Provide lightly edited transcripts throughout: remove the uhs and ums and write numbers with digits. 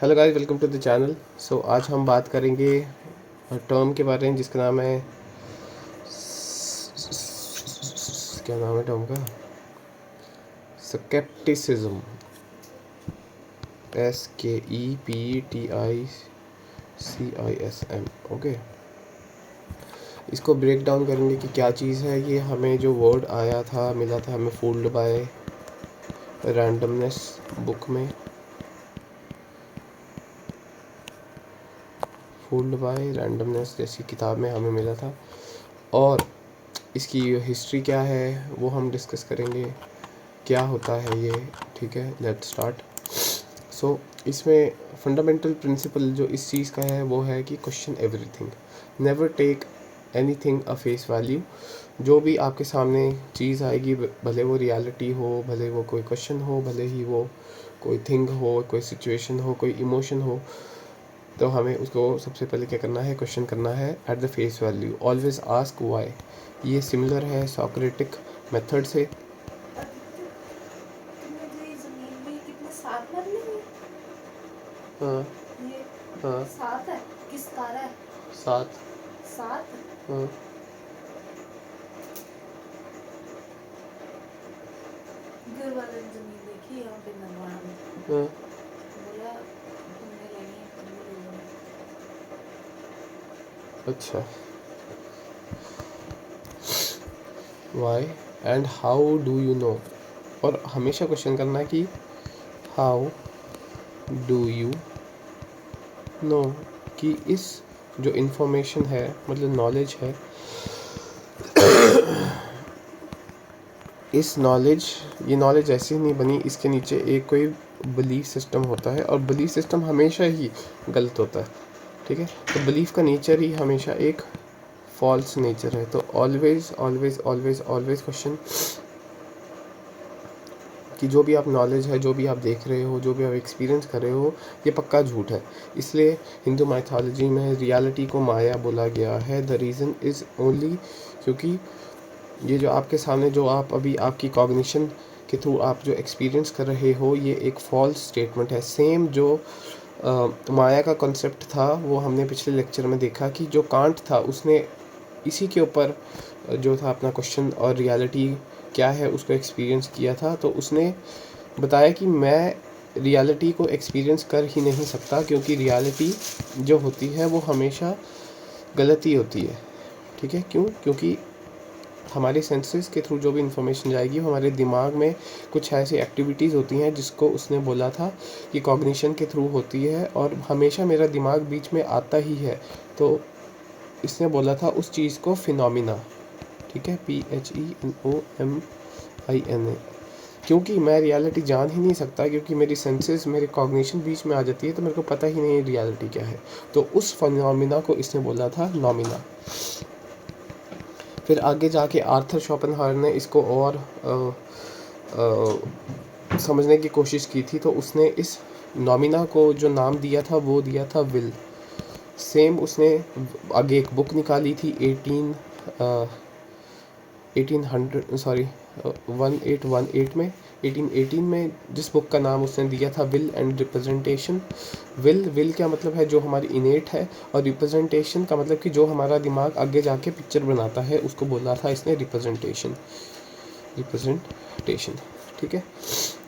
Hello guys, welcome to the channel. आज हम बात करेंगे टर्म के बारे में जिसका नाम है, क्या नाम है टर्म का? स्केप्टिसिज्म। SKEPTICISM। ओके, इसको ब्रेक डाउन करेंगे कि क्या चीज़ है ये। हमें जो वर्ड आया था, मिला था हमें, फूल्ड बाय रैंडमनेस बुक में। फूल्ड बाय रैंडमनेस जैसी किताब में हमें मिला था, और इसकी हिस्ट्री क्या है वो हम डिस्कस करेंगे, क्या होता है ये। ठीक है, लेट्स स्टार्ट। इसमें फंडामेंटल प्रिंसिपल जो इस चीज़ का है वो है कि question everything, never take anything a face value. जो भी आपके सामने चीज़ आएगी, भले वो रियलिटी हो, भले वो कोई क्वेश्चन हो, भले ही वो कोई थिंग हो, कोई सिचुएशन हो, कोई इमोशन हो, तो हमें उसको सबसे पहले क्या करना है, क्वेश्चन करना है at the face value. Always ask why. ये सिमिलर है सॉक्रेटिक मेथड से। तुमने जो ये जमीन में कितने सात मरले हैं? हाँ। ये हाँ। सात है? किस तारा है? 7। सात। हाँ। घर वाले ने जमीन देखी यहाँ पे नरवाना में, हाँ। बोला तुमने लेनी है तुम भी ले लो। अच्छा, why and how do you know. और हमेशा क्वेश्चन करना है कि हाउ डू यू नो, कि इस जो इन्फॉर्मेशन है, मतलब नॉलेज है, इस नॉलेज, ये नॉलेज ऐसे ही नहीं बनी, इसके नीचे एक कोई बिलीफ सिस्टम होता है, और बिलीफ सिस्टम हमेशा ही गलत होता है। ठीक है, तो बिलीफ का नेचर ही हमेशा एक फॉल्स नेचर है। तो always always always always question कि जो भी आप नॉलेज है, जो भी आप देख रहे हो, जो भी आप एक्सपीरियंस कर रहे हो, ये पक्का झूठ है। इसलिए हिंदू माइथोलॉजी में रियलिटी को माया बोला गया है। द रीज़न इज़ ओनली क्योंकि ये जो आपके सामने, जो आप अभी आपकी कॉग्निशन के थ्रू आप जो एक्सपीरियंस कर रहे हो, ये एक फॉल्स स्टेटमेंट है। सेम जो माया का कॉन्सेप्ट था वो हमने पिछले लेक्चर में देखा कि जो कांट था उसने इसी के ऊपर जो था अपना क्वेश्चन और रियलिटी क्या है उसको एक्सपीरियंस किया था। तो उसने बताया कि मैं रियलिटी को एक्सपीरियंस कर ही नहीं सकता, क्योंकि रियलिटी जो होती है वो हमेशा गलत ही होती है। ठीक है, क्यों? क्योंकि हमारे सेंसेस के थ्रू जो भी इंफॉर्मेशन जाएगी वो हमारे दिमाग में कुछ ऐसी एक्टिविटीज़ होती हैं जिसको उसने बोला था कि कॉग्निशन के थ्रू होती है, और हमेशा मेरा दिमाग बीच में आता ही है। तो इसने बोला था उस चीज़ को फिनोमिना। ठीक है, PHENOMINA। क्योंकि मैं रियलिटी जान ही नहीं सकता, क्योंकि मेरी सेंसेस, मेरी कॉग्निशन बीच में आ जाती है, तो मेरे को पता ही नहीं रियलिटी क्या है। तो उस फिनोमिना को इसने बोला था नॉमिना। फिर आगे जाके आर्थर शोपेनहावर ने इसको और समझने की कोशिश की थी, तो उसने इस नॉमिना को जो नाम दिया था वो दिया था विल। सेम उसने आगे एक बुक निकाली थी 1818 में, 1818 में, जिस बुक का नाम उसने दिया था विल एंड रिप्रेजेंटेशन। विल क्या मतलब है, जो हमारी इनेट है, और रिप्रेजेंटेशन का मतलब कि जो हमारा दिमाग आगे जाके पिक्चर बनाता है, उसको बोला था इसने रिप्रेजेंटेशन। ठीक है,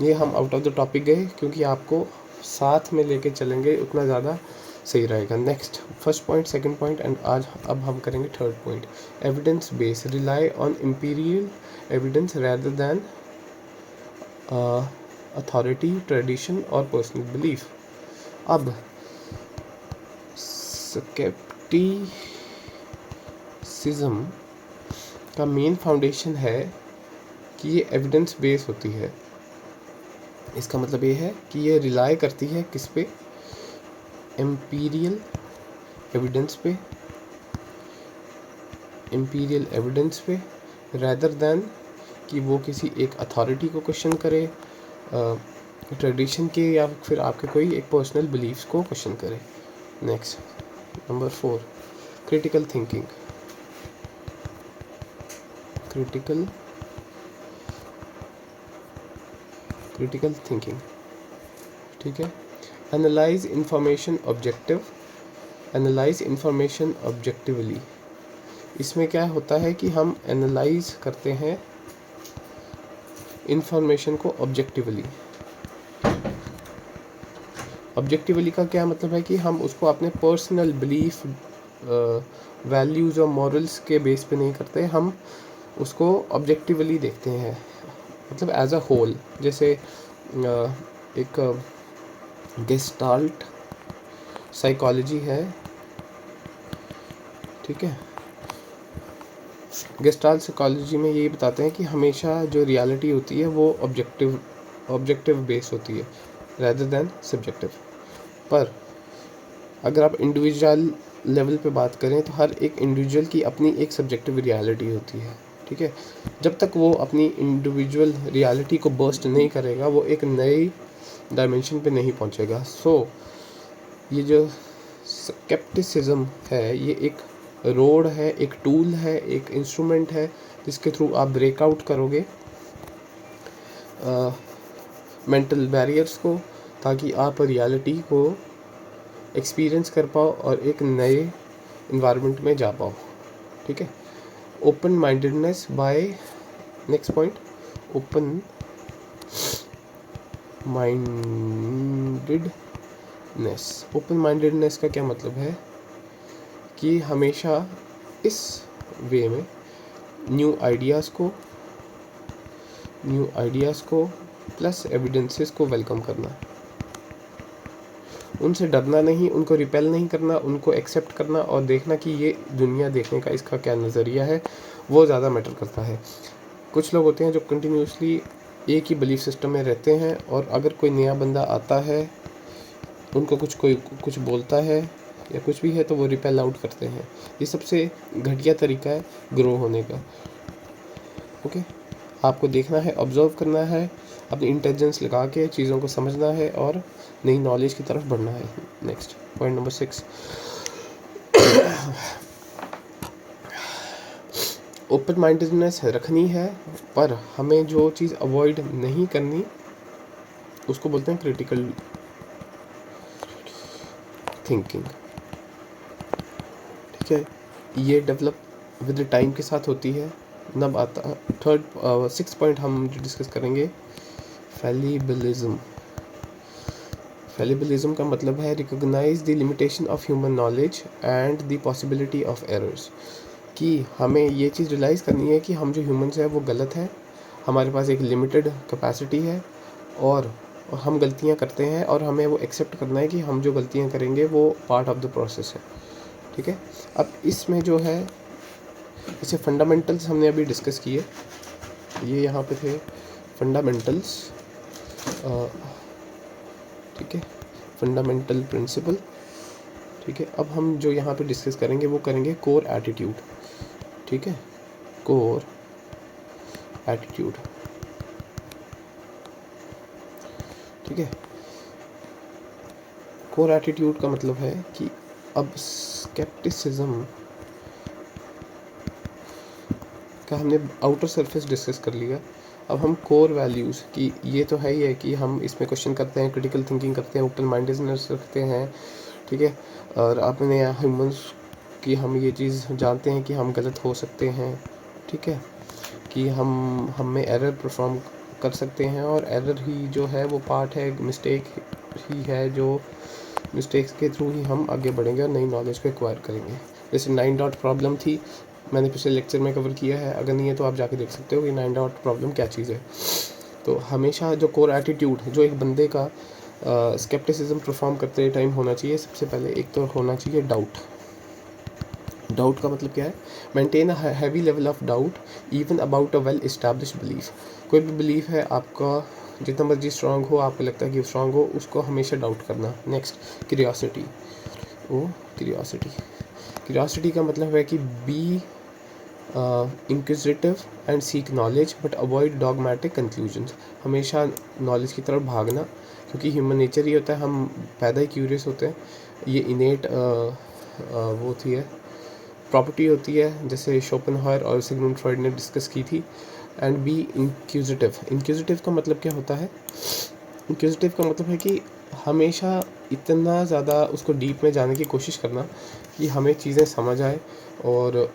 ये हम आउट ऑफ द टॉपिक गए, क्योंकि आपको साथ में लेके चलेंगे उतना ज़्यादा सही रहेगा। Next, first point, second point, and आज अब हम करेंगे third point. Evidence base, rely on imperial evidence rather than authority, tradition और पर्सनल बिलीफ। अब स्केप्टिसिज्म का मेन फाउंडेशन है कि ये एविडेंस बेस होती है। इसका मतलब ये है कि ये रिलाई करती है किस पे, एम्पीरियल एविडेंस पे, एम्पीरियल एविडेंस पे, रैदर दैन कि वो किसी एक अथॉरिटी को क्वेश्चन करे, ट्रेडिशन के, या फिर आपके कोई एक पर्सनल बिलीफ्स को क्वेश्चन करे। Next, number 4, critical thinking. Critical thinking, ठीक है। Analyse information objectively. इसमें क्या होता है कि हम एनालाइज करते हैं इंफॉर्मेशन को ऑब्जेक्टिवली। ऑब्जेक्टिवली का क्या मतलब है कि हम उसको अपने पर्सनल बिलीफ, वैल्यूज़ और मॉरल्स के बेस पे नहीं करते, हम उसको ऑब्जेक्टिवली देखते हैं, मतलब एज अ होल। जैसे एक गेस्टाल्ट साइकोलॉजी है, ठीक है। गेस्टाल्ट साइकोलॉजी में ये बताते हैं कि हमेशा जो रियलिटी होती है वो ऑब्जेक्टिव बेस होती है rather दैन सब्जेक्टिव। पर अगर आप इंडिविजुअल लेवल पे बात करें तो हर एक इंडिविजुअल की अपनी एक सब्जेक्टिव रियलिटी होती है, ठीक है। जब तक वो अपनी इंडिविजुअल रियलिटी को बर्स्ट नहीं करेगा वो एक नई डायमेंशन पे नहीं पहुंचेगा। सो ये जो स्केप्टिसिज्म है ये एक रोड है, एक टूल है, एक इंस्ट्रूमेंट है जिसके थ्रू आप ब्रेकआउट करोगे मेंटल बैरियर्स को, ताकि आप रियलिटी को एक्सपीरियंस कर पाओ और एक नए इन्वायरमेंट में जा पाओ, ठीक है। Open mindedness by, next point, open mindedness का क्या मतलब है कि हमेशा इस वे में न्यू आइडियाज़ को प्लस एविडेंसेस को वेलकम करना, उनसे डरना नहीं, उनको रिपेल नहीं करना, उनको एक्सेप्ट करना और देखना कि ये दुनिया देखने का इसका क्या नज़रिया है, वो ज़्यादा मैटर करता है। कुछ लोग होते हैं जो कंटिन्यूसली एक ही बिलीफ सिस्टम में रहते हैं और अगर कोई नया बंदा आता है, उनको कोई कुछ बोलता है या कुछ भी है तो वो रिपेल आउट करते हैं। ये सबसे घटिया तरीका है ग्रो होने का, ओके। आपको देखना है, ऑब्जर्व करना है, अपनी इंटेलिजेंस लगा के चीज़ों को समझना है और नई नॉलेज की तरफ बढ़ना है। Next point number 6, open mindedness रखनी है पर हमें जो चीज़ अवॉइड नहीं करनी उसको बोलते हैं क्रिटिकल थिंकिंग, ठीक है। ये डेवलप विद टाइम के साथ होती है। नब आता सिक्स पॉइंट हम डिस्कस करेंगे, फैलिबिलिज्म का मतलब है recognize the limitation of human knowledge and the possibility of errors, कि हमें ये चीज़ रियलाइज़ करनी है कि हम जो ह्यूमंस हैं वो गलत है, हमारे पास एक लिमिटेड कैपेसिटी है और हम गलतियाँ करते हैं और हमें वो एक्सेप्ट करना है कि हम जो गलतियाँ करेंगे वो पार्ट ऑफ द प्रोसेस है, ठीक है। अब इसमें जो है इसे फंडामेंटल्स हमने अभी डिस्कस किए, ये यहाँ पे थे फंडामेंटल्स, ठीक है, फंडामेंटल प्रिंसिपल, ठीक है। अब हम जो यहाँ पे डिस्कस करेंगे वो करेंगे कोर एटीट्यूड, ठीक है, कोर एटीट्यूड, ठीक है। कोर एटीट्यूड का मतलब है कि अब स्केप्टिसिज्म का हमने आउटर सरफेस डिस्कस कर लिया, अब हम कोर वैल्यूज़ की, ये तो है ही है कि हम इसमें क्वेश्चन करते हैं, क्रिटिकल थिंकिंग करते हैं, ओपन माइंडेडनेस रखते हैं, ठीक है। और अपने ह्यूमंस की हम ये चीज़ जानते हैं कि हम गलत हो सकते हैं, ठीक है, कि हम में एरर परफॉर्म कर सकते हैं और एरर ही जो है वो पार्ट है, मिस्टेक ही है, जो मिस्टेक्स के थ्रू ही हम आगे बढ़ेंगे और नई नॉलेज को एक्वायर करेंगे। जैसे 9 डॉट प्रॉब्लम थी, मैंने पिछले लेक्चर में कवर किया है, अगर नहीं है तो आप जाके देख सकते हो कि 9 डॉट प्रॉब्लम क्या चीज़ है। तो हमेशा जो कोर एटीट्यूड जो एक बंदे का स्केप्टिसिज्म परफॉर्म करते टाइम होना चाहिए, सबसे पहले एक तो होना चाहिए डाउट का मतलब क्या है, maintain a heavy level of doubt even about a well establish belief. कोई भी बिलीफ है आपका जितना मर्जी स्ट्रांग हो, आपको लगता है कि स्ट्रांग हो, उसको हमेशा डाउट करना। नेक्स्ट क्यूरियोसिटी, क्यूरियोसिटी का मतलब है कि be inquisitive and seek knowledge but avoid dogmatic conclusions. हमेशा नॉलेज की तरफ भागना, क्योंकि ह्यूमन नेचर ही होता है, हम पैदा ही क्यूरियस होते हैं, ये इनेट वो होती है, प्रॉपर्टी होती है, जैसे शोपेनहायर और सिगमुंड फ्रॉइड ने डिस्कस की थी। एंड बी इंक्विजिटिव का मतलब क्या होता है, इंक्विजिटिव का मतलब है कि हमेशा इतना ज़्यादा उसको डीप में जाने की कोशिश करना कि हमें चीज़ें समझ आए और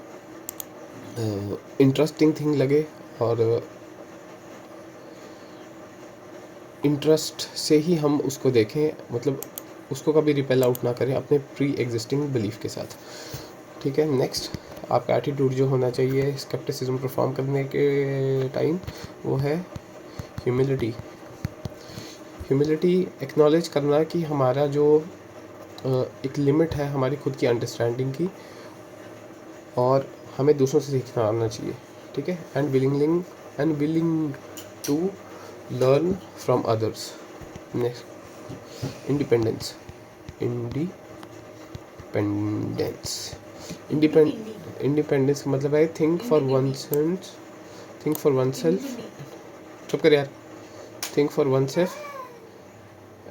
इंटरेस्टिंग थिंग लगे, और इंटरेस्ट से ही हम उसको देखें, मतलब उसको कभी रिपेल आउट ना करें अपने प्री एग्जिस्टिंग बिलीफ के साथ। ठीक है, नेक्स्ट आपका एटीट्यूड जो होना चाहिए स्केप्टिसिज्म परफॉर्म करने के टाइम, वो है ह्यूमिलिटी। ह्यूमिलिटी एक्नॉलेज करना कि हमारा जो एक लिमिट है हमारी खुद की अंडरस्टैंडिंग की, और हमें दूसरों से सीखना आना चाहिए। ठीक है, and willing to learn from others. Next independence. Independence का मतलब है थिंक फॉर वन सेल्फ। चुप कर यार। Think for one self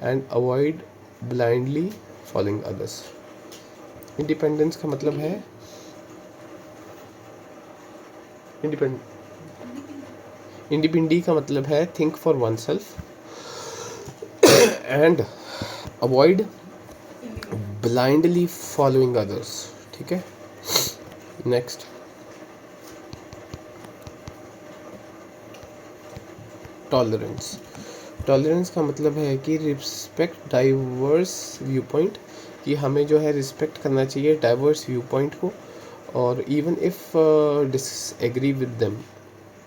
and avoid blindly following others. Independence का मतलब है इंडिपेंडी का मतलब है think for one self and avoid blindly following others. ठीक है, नेक्स्ट टॉलरेंस। टॉलरेंस का मतलब है कि रिस्पेक्ट डाइवर्स व्यू पॉइंट, कि हमें जो है रिस्पेक्ट करना चाहिए डाइवर्स व्यू पॉइंट को, और even if disagree with them,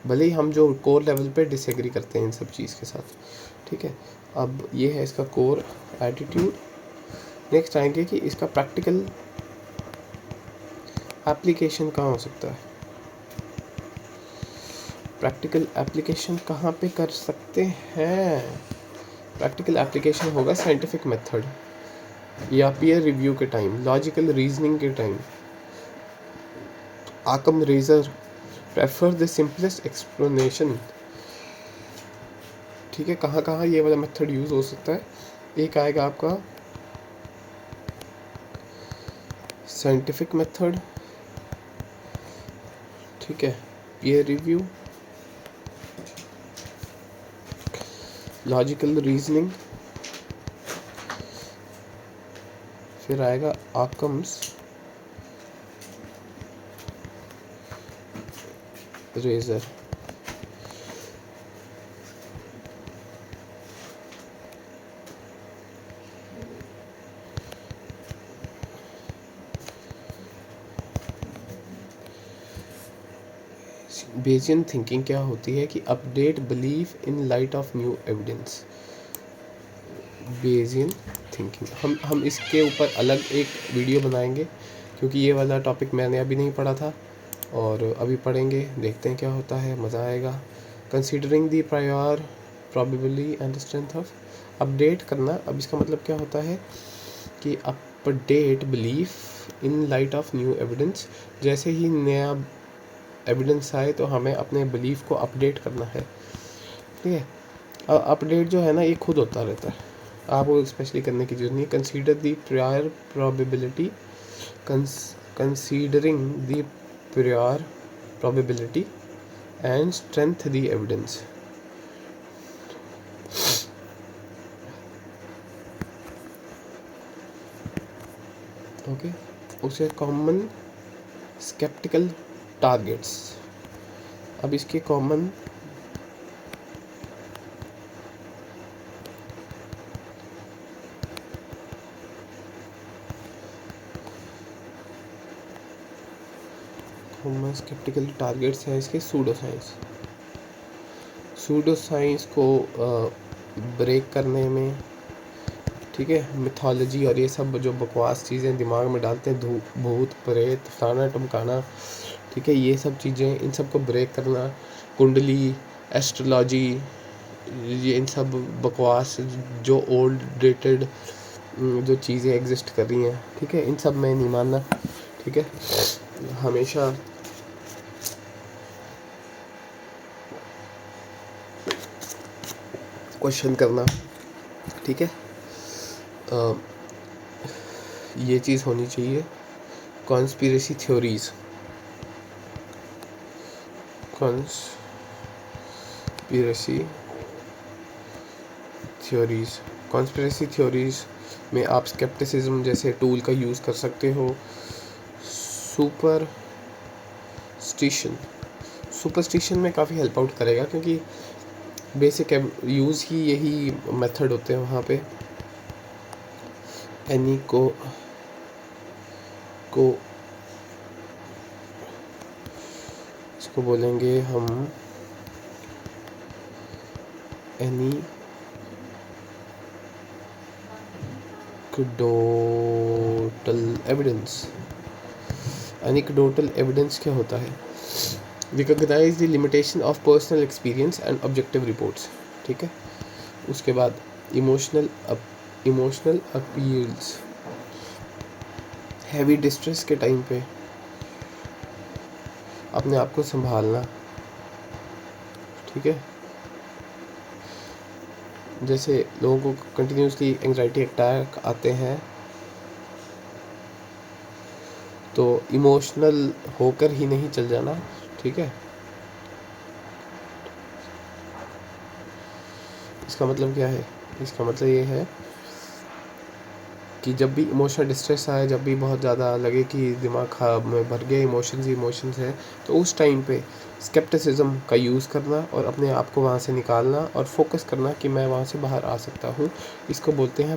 भले ही हम जो कोर लेवल पे डिसएग्री करते हैं इन सब चीज़ के साथ। ठीक है, अब ये है इसका कोर एटीट्यूड। नेक्स्ट आएंगे कि इसका प्रैक्टिकल एप्लीकेशन कहाँ हो सकता है। प्रैक्टिकल एप्लीकेशन कहाँ पे कर सकते हैं? प्रैक्टिकल एप्लीकेशन होगा साइंटिफिक मेथड या पीयर रिव्यू के टाइम, लॉजिकल रीजनिंग के time. Occam razor prefer the simplest explanation. ठीक है, कहाँ कहाँ ये वाला मेथड यूज़ हो सकता है? एक आएगा आपका साइंटिफिक मेथड, ठीक है, पीयर रिव्यू, लॉजिकल रीजनिंग, फिर आएगा आकम्स रेजर। बेजियन थिंकिंग क्या होती है कि update belief in light of new evidence. Bayesian thinking हम इसके ऊपर अलग एक वीडियो बनाएंगे, क्योंकि ये वाला टॉपिक मैंने अभी नहीं पढ़ा था और अभी पढ़ेंगे, देखते हैं क्या होता है, मज़ा आएगा। Considering the prior probability and strength of update करना। अब इसका मतलब क्या होता है कि update belief in light of new evidence, जैसे ही नया एविडेंस आए तो हमें अपने बिलीफ को अपडेट करना है। ठीक है, अपडेट जो है ना ये खुद होता रहता है, आपको स्पेशली करने की जरूरत नहीं। Consider the prior probability, considering the prior probability and strength the evidence. Okay, उसे कॉमन स्केप्टिकल टारगेट्स। अब इसके कॉमन स्केप्टिकल टारगेट्स हैं इसके सूडो साइंस को ब्रेक करने में। ठीक है, मिथोलॉजी और ये सब जो बकवास चीज़ें दिमाग में डालते हैं, भूत प्रेत फलाना टमकाना, ठीक है, ये सब चीज़ें, इन सब को ब्रेक करना। कुंडली, एस्ट्रोलॉजी, ये इन सब बकवास जो ओल्ड डेटेड जो चीज़ें एग्जिस्ट कर रही हैं, ठीक है, इन सब में नहीं मानना। ठीक है, हमेशा क्वेश्चन करना। ठीक है, ये चीज़ होनी चाहिए। कॉन्स्पिरेसी थ्योरीज, कॉन्स्पिरेसी थ्योरीज में आप स्केप्टिसिज्म जैसे टूल का यूज़ कर सकते हो। सुपरस्टिशन में काफ़ी हेल्प आउट करेगा, क्योंकि बेसिक यूज़ ही यही मेथड होते हैं वहाँ पे। एनी को इसको बोलेंगे हम एनिक्डोटल एविडेंस क्या होता है? Recognize the limitation of personal experience and objective reports. ठीक है, उसके बाद इमोशनल अपील्स, हैवी डिस्ट्रेस के टाइम पे अपने आप को संभालना। ठीक है, जैसे लोगों को कंटिन्यूसली एंजाइटी अटैक आते हैं, तो इमोशनल होकर ही नहीं चल जाना। ठीक है, इसका मतलब क्या है? इसका मतलब ये है कि जब भी इमोशनल डिस्ट्रेस आए, जब भी बहुत ज़्यादा लगे कि दिमाग में भर गया इमोशंस है, तो उस टाइम पे स्केप्टिसिज्म का यूज़ करना और अपने आप को वहाँ से निकालना और फोकस करना कि मैं वहाँ से बाहर आ सकता हूँ। इसको बोलते हैं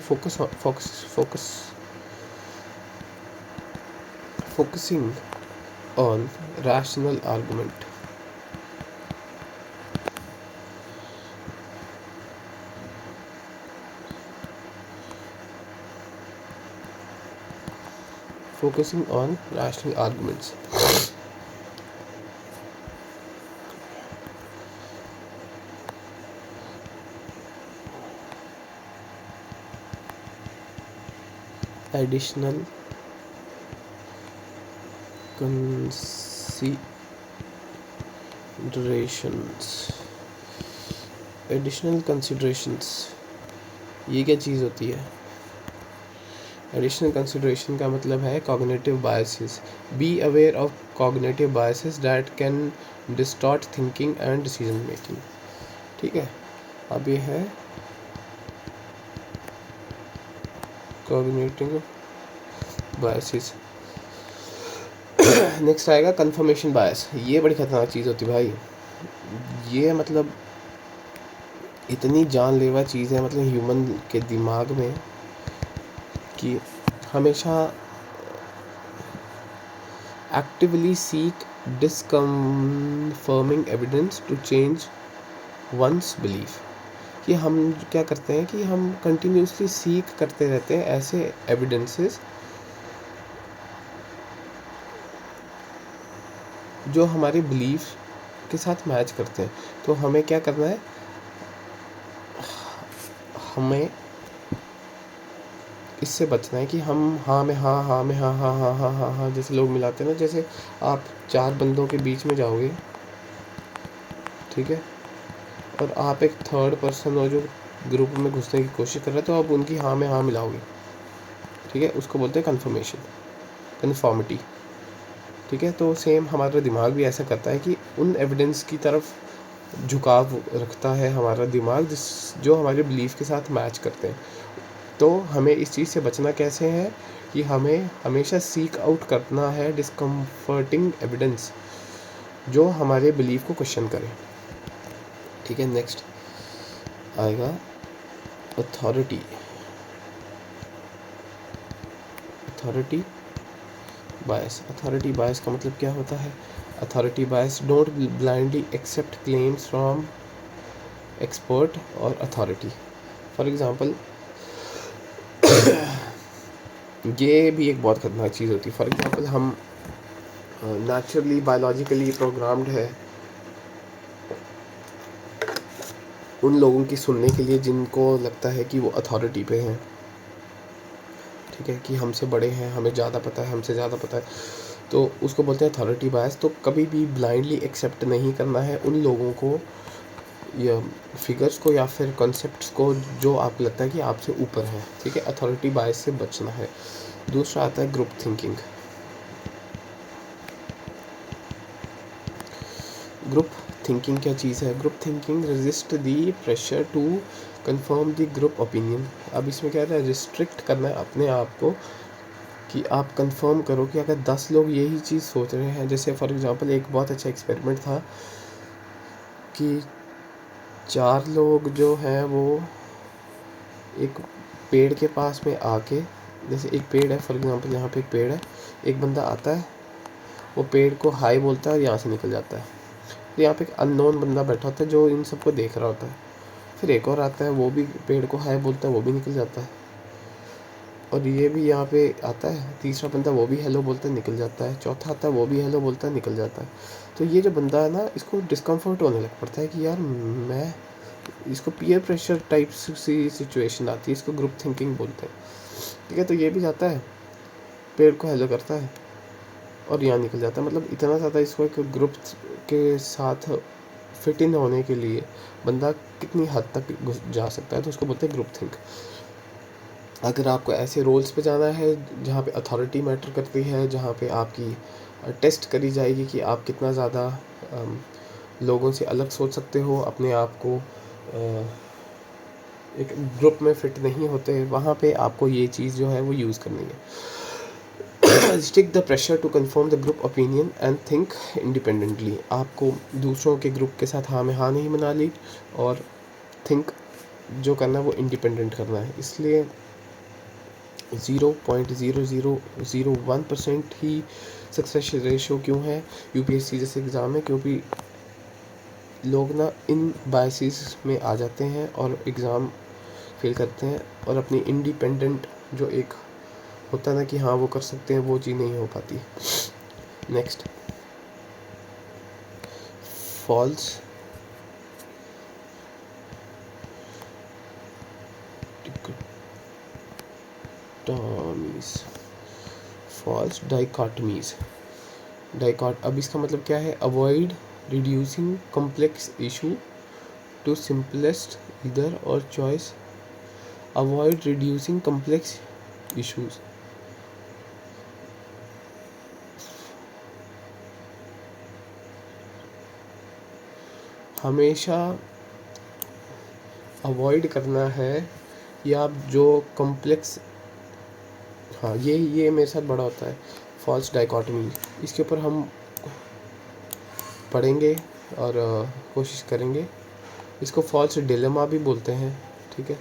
focusing on rational argument. Focusing on rational arguments. Additional considerations, ये क्या चीज़ होती है? एडिशनल कंसिडरेशन का मतलब है cognitive biases. Be aware of cognitive biases that can distort thinking and decision making. ठीक है, अब ये है कॉग्निटिव बायसेस। नेक्स्ट आएगा कंफर्मेशन बायस। ये बड़ी खतरनाक चीज़ होती है भाई। ये मतलब इतनी जानलेवा चीज़ है, मतलब ह्यूमन के दिमाग में, कि हमेशा actively seek disconfirming evidence to change one's belief. कि हम क्या करते हैं कि हम कंटिन्यूसली सीक करते रहते हैं ऐसे एविडेंसेस जो हमारे बिलीफ के साथ मैच करते हैं। तो हमें क्या करना है, हमें इससे बचना है कि हम हाँ में हाँ, हाँ में हाँ, हाँ हाँ हाँ हाँ हाँ जैसे लोग मिलाते हैं ना। जैसे आप 4 बंदों के बीच में जाओगे, ठीक है, और आप एक थर्ड पर्सन हो जो ग्रुप में घुसने की कोशिश कर रहा है, तो आप उनकी हाँ में हाँ मिलाओगे। ठीक है, उसको बोलते हैं कन्फॉर्मिटी। ठीक है, तो सेम हमारा दिमाग भी ऐसा करता है कि उन एविडेंस की तरफ झुकाव रखता है हमारा दिमाग जो हमारे बिलीफ के साथ मैच करते हैं। तो हमें इस चीज़ से बचना कैसे है कि हमें हमेशा सीक आउट करना है डिस्कम्फर्टिंग एविडेंस जो हमारे बिलीफ को क्वेश्चन करे। ठीक है, नेक्स्ट आएगा अथॉरिटी बायस। अथॉरिटी बायस का मतलब क्या होता है? Authority bias, don't blindly accept claims from expert और अथॉरिटी। फॉर एग्जांपल, ये भी एक बहुत खतरनाक चीज़ होती है। फॉर एग्जांपल, हम नेचुरली बायोलॉजिकली प्रोग्राम्ड है उन लोगों की सुनने के लिए जिनको लगता है कि वो अथॉरिटी पे हैं। ठीक है, कि हमसे बड़े हैं, हमें ज़्यादा पता है, हमसे ज़्यादा पता है, तो उसको बोलते हैं अथॉरिटी बायस। तो कभी भी ब्लाइंडली एक्सेप्ट नहीं करना है उन लोगों को या फिगर्स को या फिर कॉन्सेप्ट्स को जो आपको लगता है कि आपसे ऊपर है। ठीक है, अथॉरिटी बायस से बचना है। दूसरा आता है ग्रुप थिंकिंग। ग्रुप थिंकिंग क्या चीज़ है? Group thinking resist the pressure to conform the group opinion. अब इसमें क्या है, रिस्ट्रिक्ट करना है अपने आप को कि आप कंफर्म करो कि अगर 10 लोग यही चीज़ सोच रहे हैं, जैसे फॉर एग्जांपल एक बहुत अच्छा एक्सपेरिमेंट था कि 4 लोग जो हैं वो एक पेड़ के पास में आके, जैसे एक पेड़ है फॉर एग्जांपल, यहाँ पे एक पेड़ है, एक बंदा आता है, वो पेड़ को हाई बोलता है और यहाँ से निकल जाता है। तो यहाँ पे एक अननोन बंदा बैठा होता है जो इन सबको देख रहा होता है। फिर एक और आता है, वो भी पेड़ को हाई बोलता है, वो भी निकल जाता है। और ये भी यहाँ पे आता है, तीसरा बंदा, वो भी हेलो बोलता है, निकल जाता है। चौथा आता है, वो भी हेलो बोलता है, निकल जाता है। तो ये जो बंदा है ना, इसको डिस्कम्फर्ट होने लग पड़ता है कि यार मैं, इसको पीयर प्रेशर टाइप सी सिचुएशन आती है, इसको ग्रुप थिंकिंग बोलते हैं। ठीक है, तो ये भी जाता है, पेड़ को हेलो करता है और यहाँ निकल जाता है। मतलब इतना ज़्यादा इसको एक ग्रुप के साथ फिट इन होने के लिए बंदा कितनी हद तक जा सकता है, तो उसको बोलते हैं ग्रुप थिंक। अगर आपको ऐसे रोल्स पे जाना है जहाँ पे अथॉरिटी मैटर करती है, जहाँ पे आपकी टेस्ट करी जाएगी कि आप कितना ज़्यादा लोगों से अलग सोच सकते हो, अपने आप को एक ग्रुप में फिट नहीं होते, वहाँ पे आपको ये चीज़ जो है वो यूज़ करनी है। Stick the pressure to conform the group opinion and think independently. आपको दूसरों के ग्रुप के साथ हाँ में हाँ नहीं मना ली, और थिंक जो करना है वो इंडिपेंडेंट करना है। इसलिए 0.0001% ही सक्सेस रेशो क्यों है यूपीएससी जैसे एग्ज़ाम है, क्योंकि लोग ना इन बायसेस में आ जाते हैं और एग्ज़ाम फेल करते हैं, और अपनी इंडिपेंडेंट जो एक होता है ना कि हाँ वो कर सकते हैं, वो चीज़ नहीं हो पाती। Next, false false dichotomies. अब इसका मतलब क्या है, avoid reducing complex issue to simplest either or choice. Avoid reducing complex issues. हमेशा अवॉइड करना है या आप जो कॉम्प्लेक्स, हाँ ये मेरे साथ बड़ा होता है फॉल्स डाइकॉटमी। इसके ऊपर हम पढ़ेंगे और कोशिश करेंगे। इसको फॉल्स डिलेमा भी बोलते हैं। ठीक है,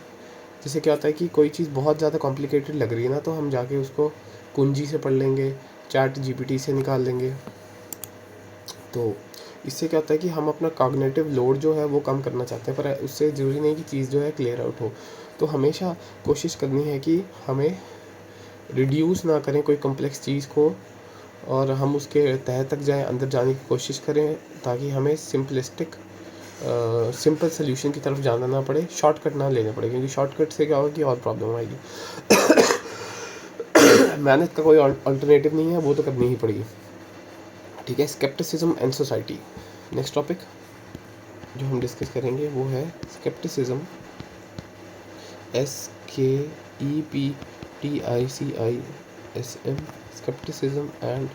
जैसे क्या होता है कि कोई चीज़ बहुत ज़्यादा कॉम्प्लिकेटेड लग रही है ना, तो हम जाके उसको कुंजी से पढ़ लेंगे, चैट जीपीटी से निकाल लेंगे। तो इससे क्या होता है कि हम अपना कॉग्निटिव लोड जो है वो कम करना चाहते हैं, पर उससे ज़रूरी नहीं कि चीज़ जो है क्लियर आउट हो। तो हमेशा कोशिश करनी है कि हमें रिड्यूस ना करें कोई कॉम्प्लेक्स चीज़ को, और हम उसके तह तक जाएं, अंदर जाने की कोशिश करें, ताकि हमें सिंपल सोल्यूशन की तरफ जाना ना पड़े, शॉर्टकट ना लेने पड़े, क्योंकि शॉर्टकट से क्या होगा कि और प्रॉब्लम आएगी। मेहनत का कोई अल्टरनेटिव नहीं है, वो तो करनी ही पड़ेगी। ठीक है, scepticism and society. Next topic जो हम डिस्कस करेंगे वो है scepticism, SKEPTICISM, scepticism and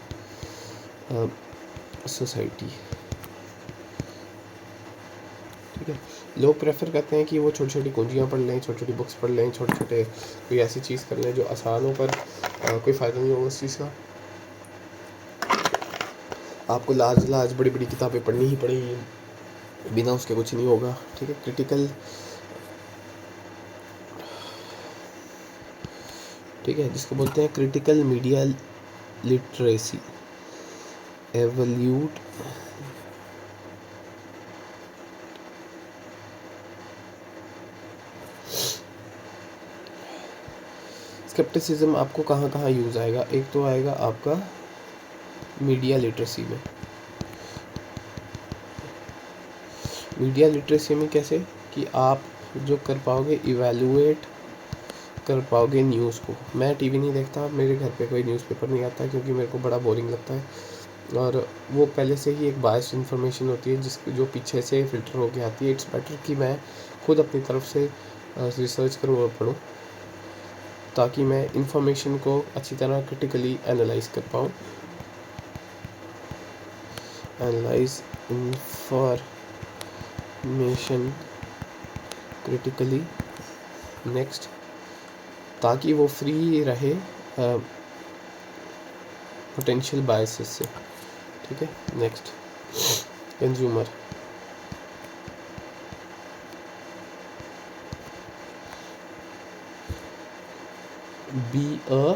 society. ठीक है, लोग प्रेफर करते हैं कि वो छोटी छोटी कुंजियाँ पढ़ लें, छोटी छोटी बुक्स पढ़ लें, छोटे छोटे कोई ऐसी चीज़ कर लें जो आसान हो, पर कोई फ़ायदा नहीं होगा उस चीज़ का। आपको लाज बड़ी बड़ी किताबें पढ़नी ही पड़ेगी, बिना उसके कुछ नहीं होगा। ठीक है, क्रिटिकल, ठीक है, जिसको बोलते हैं critical media literacy, evaluate scepticism आपको कहाँ कहाँ यूज़ आएगा। एक तो आएगा आपका मीडिया लिटरेसी में। मीडिया लिटरेसी में कैसे कि आप जो कर पाओगे, इवैल्यूएट कर पाओगे न्यूज़ को। मैं टीवी नहीं देखता, मेरे घर पे कोई न्यूज़पेपर नहीं आता, क्योंकि मेरे को बड़ा बोरिंग लगता है, और वो पहले से ही एक बायस्ड इन्फॉर्मेशन होती है जो पीछे से फ़िल्टर होके आती है। इट्स बेटर कि मैं खुद अपनी तरफ से रिसर्च करूँ और पढूँ, ताकि मैं इंफॉर्मेशन को अच्छी तरह क्रिटिकली एनालाइज कर पाऊँ। एनालाइज इंफॉर्मेशन critically नेक्स्ट, ताकि वो फ्री रहे पोटेंशियल बायसेस से, ठीक है। नेक्स्ट, कंज्यूमर, बी अ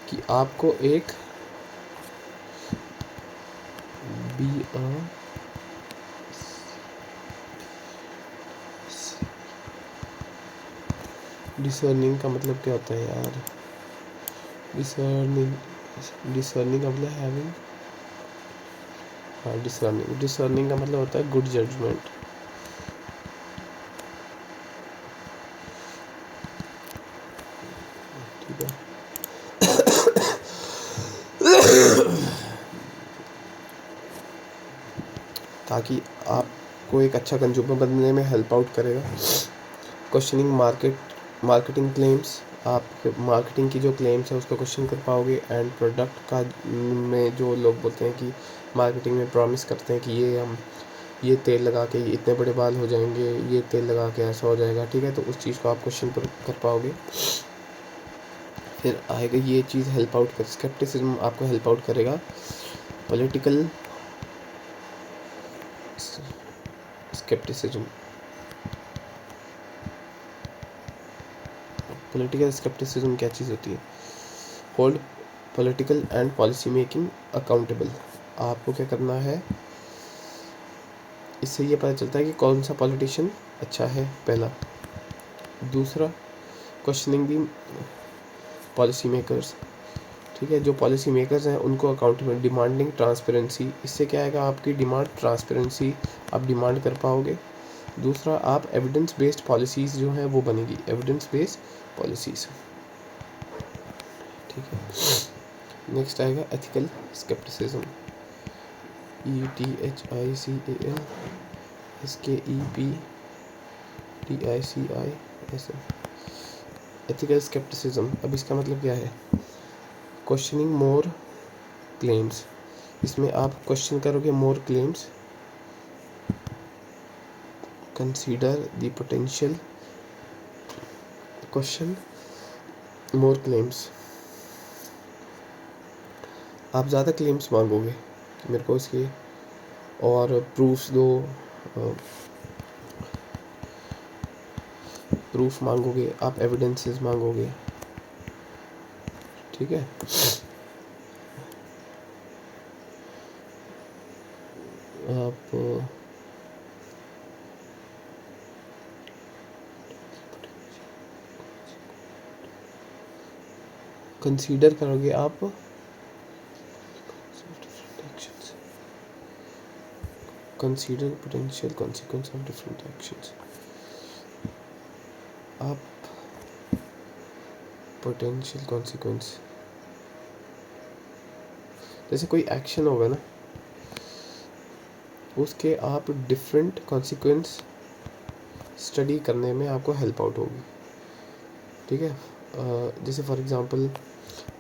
कि आपको एक बी अ डिसर्निंग का मतलब क्या होता है यार? डिसर्निंग, डिसर्निंग का मतलब हैविंग, हाँ डिसर्निंग, डिसर्निंग का मतलब होता है गुड जजमेंट। ठीक है, ताकि आपको एक अच्छा कंज्यूमर बनने में हेल्प आउट करेगा। क्वेश्चनिंग मार्केटिंग क्लेम्स, आप मार्केटिंग की जो क्लेम्स है उसको क्वेश्चन कर पाओगे। एंड प्रोडक्ट का में जो लोग बोलते हैं कि मार्केटिंग में प्रॉमिस करते हैं कि ये तेल लगा के इतने बड़े बाल हो जाएंगे, ये तेल लगा के ऐसा हो जाएगा, ठीक है, तो उस चीज़ को आप क्वेश्चन कर पाओगे। फिर आएगा ये चीज़ हेल्प आउट कर, स्केप्टिसिज्म आपको हेल्प आउट करेगा। पॉलिटिकल स्केप्टिसिज्म, पॉलिटिकल स्केप्टिसिज्म क्या चीज़ होती है? Hold political and policy making accountable. आपको क्या करना है, इससे ये पता चलता है कि कौन सा पॉलिटिशियन अच्छा है, पहला। दूसरा, क्वेश्चनिंग दी पॉलिसी मेकर्स, ठीक है, जो पॉलिसी मेकर्स हैं उनको अकाउंटेबल। डिमांडिंग ट्रांसपेरेंसी, इससे क्या आएगा, आपकी डिमांड ट्रांसपेरेंसी, आप डिमांड कर पाओगे। दूसरा, आप एविडेंस बेस्ड पॉलिसीज़ जो हैं वो बनेगी, एविडेंस बेस्ड पॉलिसीज़, ठीक है। नेक्स्ट आएगा ethical scepticism, ETHICAL SKEPTICISM। Ethical scepticism, अब इसका मतलब क्या है? क्वेश्चनिंग मोर क्लेम्स, इसमें आप क्वेश्चन करोगे more claims. Consider the potential, question more claims, आप ज़्यादा क्लेम्स मांगोगे कि मेरे को इसके और प्रूफ्स दो, प्रूफ मांगोगे, आप एविडेंसेस मांगोगे, ठीक है। आप कंसीडर करोगे, आप consider potential consequence of different actions, आप पोटेंशियल कॉन्सिक्वेंस, जैसे कोई एक्शन होगा ना, उसके आप डिफरेंट कॉन्सिक्वेंस स्टडी करने में आपको हेल्प आउट होगी, ठीक है। जैसे फॉर एग्ज़ाम्पल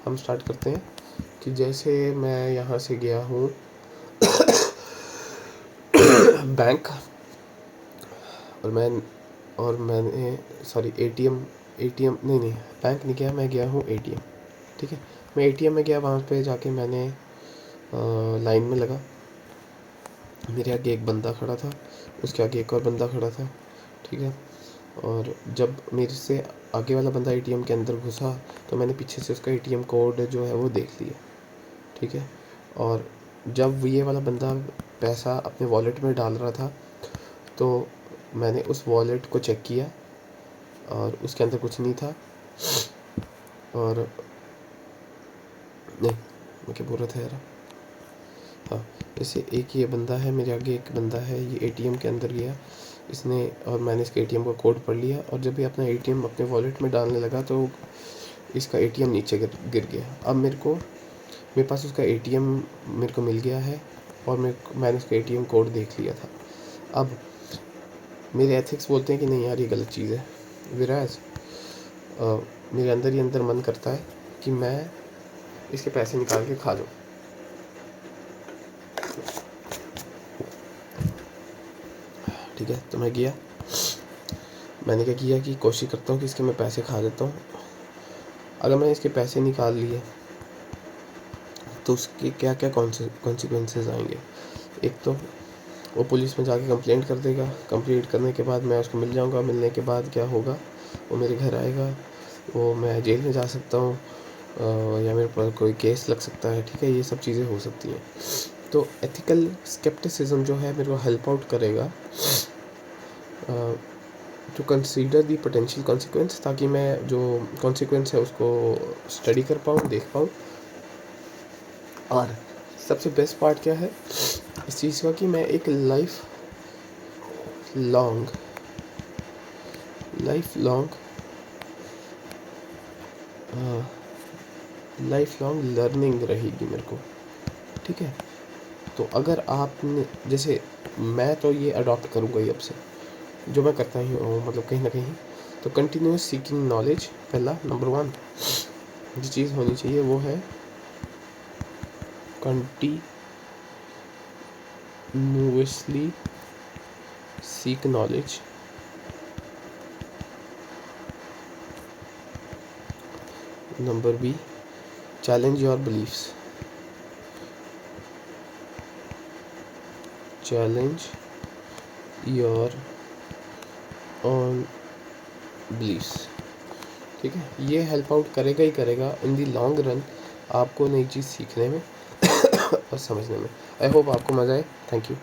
हम स्टार्ट करते हैं कि जैसे मैं यहाँ से गया हूँ बैंक, और मैंने सॉरी एटीएम नहीं, बैंक नहीं गया, मैं गया हूँ एटीएम, ठीक है। मैं एटीएम में गया, वहाँ पे जाके मैंने लाइन में लगा, मेरे आगे एक बंदा खड़ा था, उसके आगे एक और बंदा खड़ा था, ठीक है। और जब मेरे से आगे वाला बंदा एटीएम के अंदर घुसा तो मैंने पीछे से उसका एटीएम कोड जो है वो देख लिया, ठीक है। और जब ये वाला बंदा पैसा अपने वॉलेट में डाल रहा था तो मैंने उस वॉलेट को चेक किया और उसके अंदर कुछ नहीं था। और नहीं, मैं क्या बोल रहा था यार, हाँ, जैसे एक ये बंदा है, मेरे आगे एक बंदा है, ये एटीएम के अंदर गया इसने, और मैंने इसके एटीएम का कोड पढ़ लिया, और जब ये अपना एटीएम अपने वॉलेट में डालने लगा तो इसका एटीएम नीचे गिर गया। अब मेरे पास उसका एटीएम मेरे को मिल गया है, और मैंने उसका एटीएम कोड देख लिया था। अब मेरे एथिक्स बोलते हैं कि नहीं यार, ये गलत चीज़ है, विराज मेरे अंदर ही अंदर मन करता है कि मैं इसके पैसे निकाल के खा जाऊँ, ठीक है। तो मैं गया, मैंने क्या किया कि कोशिश करता हूँ कि इसके मैं पैसे खा लेता हूँ। अगर मैंने इसके पैसे निकाल लिए तो उसके क्या क्या कॉन्सिक्वेंसेस आएंगे। एक तो वो पुलिस में जाके कंप्लेंट कर देगा, कंप्लेंट करने के बाद मैं उसको मिल जाऊंगा, मिलने के बाद क्या होगा, वो मेरे घर आएगा, वो मैं जेल में जा सकता हूँ, या मेरे पर कोई केस लग सकता है। ठीक है, ये सब चीज़ें हो सकती हैं। तो एथिकल स्केप्टिसिज्म जो है मेरे को हेल्प आउट करेगा to consider the potential consequence, ताकि मैं जो कॉन्सिक्वेंस है उसको स्टडी कर पाऊँ, देख पाऊँ। और सबसे बेस्ट पार्ट क्या है इस चीज़ का कि मैं एक लाइफ लॉन्ग लर्निंग रहेगी मेरे को। ठीक है, तो अगर आपने जैसे, मैं तो ये अडॉप्ट करूँगा ही अब से, जो मैं करता ही हूँ मतलब कहीं ना कहीं। तो कंटिन्यूस सीकिंग नॉलेज, पहला नंबर 1 जो चीज़ होनी चाहिए वो है continuously seek knowledge. Number B, challenge your beliefs. Challenge your own beliefs. ठीक है, ये हेल्प आउट करेगा ही करेगा इन दी लॉन्ग रन आपको नई चीज़ सीखने में और समझने में। आई होप आपको मज़ा आए। Thank you.